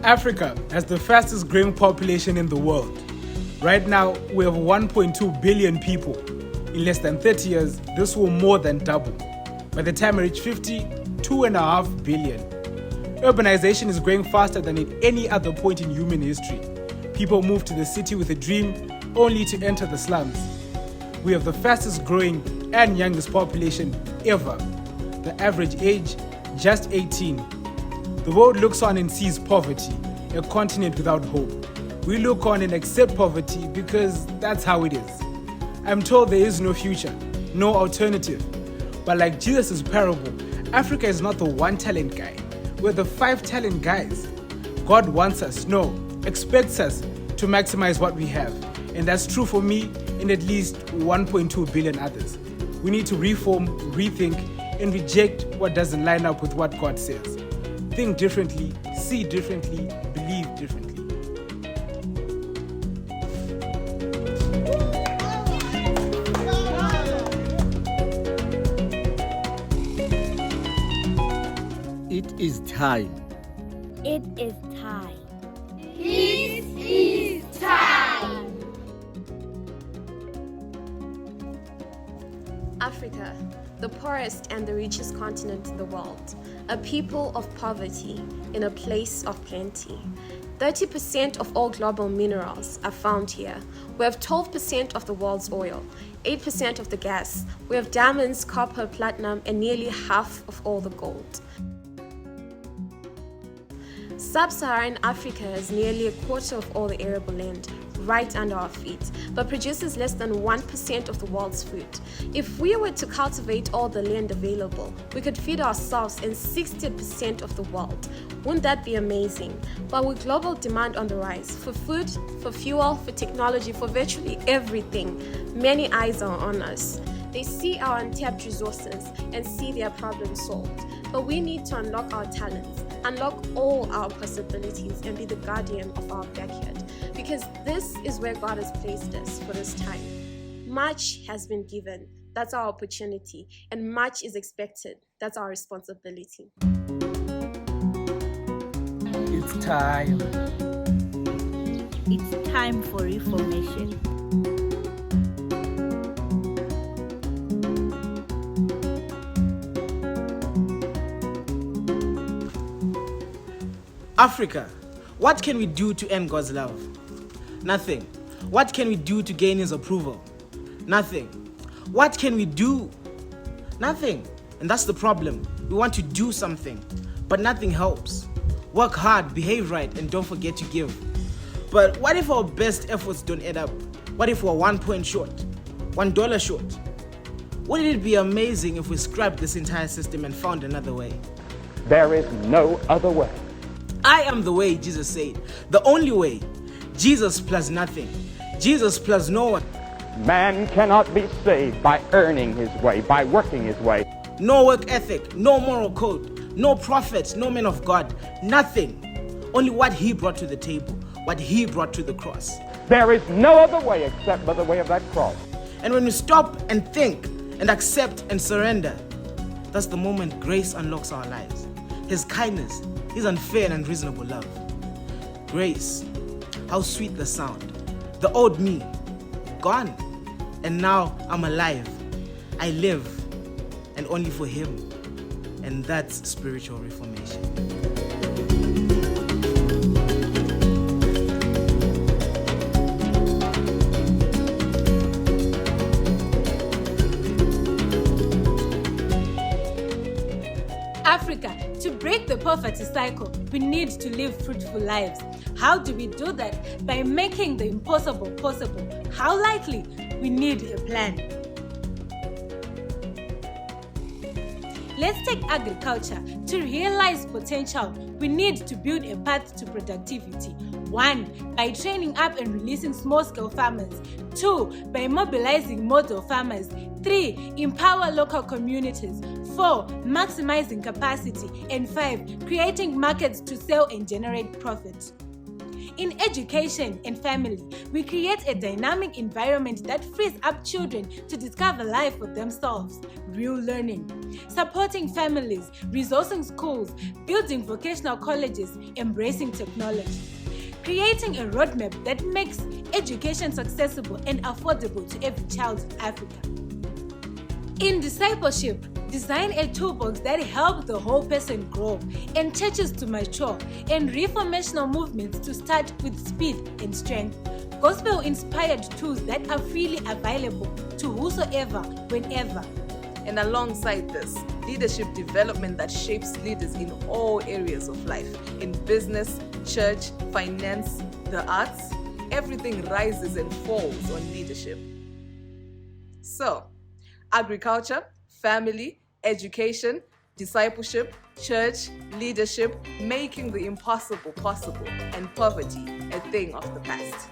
Africa has the fastest growing population in the world. Right now, we have 1.2 billion people. In less than 30 years, this will more than double. By the time I reach 50, 2.5 billion. Urbanization is growing faster than at any other point in human history. People move to the city with a dream, only to enter the slums. We have the fastest growing and youngest population ever. The average age, just 18. The world looks on and sees poverty, a continent without hope. We look on and accept poverty because that's how it is. I'm told there is no future, no alternative. But like Jesus' parable, Africa is not the one talent guy. We're the 5 talent guys. God wants us, expects us to maximize what we have. And that's true for me and at least 1.2 billion others. We need to reform, rethink, and reject what doesn't line up with what God says. Think differently, see differently, believe differently. It is time. It is time. It is time. Africa, the poorest and the richest continent in the world, a people of poverty in a place of plenty. 30% of all global minerals are found here. We have 12% of the world's oil, 8% of the gas. We have diamonds, copper, platinum, and nearly half of all the gold. Sub-Saharan Africa has nearly a quarter of all the arable land right under our feet, but produces less than 1% of the world's food. If we were to cultivate all the land available, we could feed ourselves and 60% of the world. Wouldn't that be amazing? But with global demand on the rise, for food, for fuel, for technology, for virtually everything, many eyes are on us. They see our untapped resources and see their problems solved. But we need to unlock our talents, unlock all our possibilities, and be the guardian of our backyard. Because this is where God has placed us for this time. Much has been given, that's our opportunity, and much is expected, that's our responsibility. It's time. It's time for reformation. Africa, what can we do to earn God's love? Nothing. What can we do to gain His approval? Nothing. What can we do? Nothing. And that's the problem. We want to do something, but nothing helps. Work hard, behave right, and don't forget to give. But what if our best efforts don't add up? What if we're 1 point short? $1 short? Wouldn't it be amazing if we scrapped this entire system and found another way? There is no other way. I am the way, Jesus said. The only way. Jesus plus nothing. Jesus plus no one. Man cannot be saved by earning his way, by working his way. No work ethic, no moral code, no prophets, no men of God, nothing. Only what He brought to the table, what He brought to the cross. There is no other way except by the way of that cross. And when we stop and think and accept and surrender, that's the moment grace unlocks our lives. His kindness, His unfair and unreasonable love. Grace, how sweet the sound. The old me, gone. And now I'm alive. I live, and only for Him. And that's spiritual reformation. Africa, to break the poverty cycle, we need to live fruitful lives. How do we do that? By making the impossible possible. How likely? We need a plan. Let's take agriculture. To realize potential, we need to build a path to productivity. 1. By training up and releasing small-scale farmers. 2. By mobilizing model farmers. 3. Empower local communities. 4. Maximizing capacity. And 5. Creating markets to sell and generate profit. In education and family, we create a dynamic environment that frees up children to discover life for themselves. Real learning. Supporting families, resourcing schools, building vocational colleges, embracing technology. Creating a roadmap that makes education accessible and affordable to every child in Africa. In discipleship, design a toolbox that helps the whole person grow, and churches to mature, and reformational movements to start with speed and strength. Gospel-inspired tools that are freely available to whosoever, whenever. And alongside this, leadership development that shapes leaders in all areas of life. In business, church, finance, the arts, everything rises and falls on leadership. So, agriculture, family, education, discipleship, church, leadership, making the impossible possible, and poverty a thing of the past.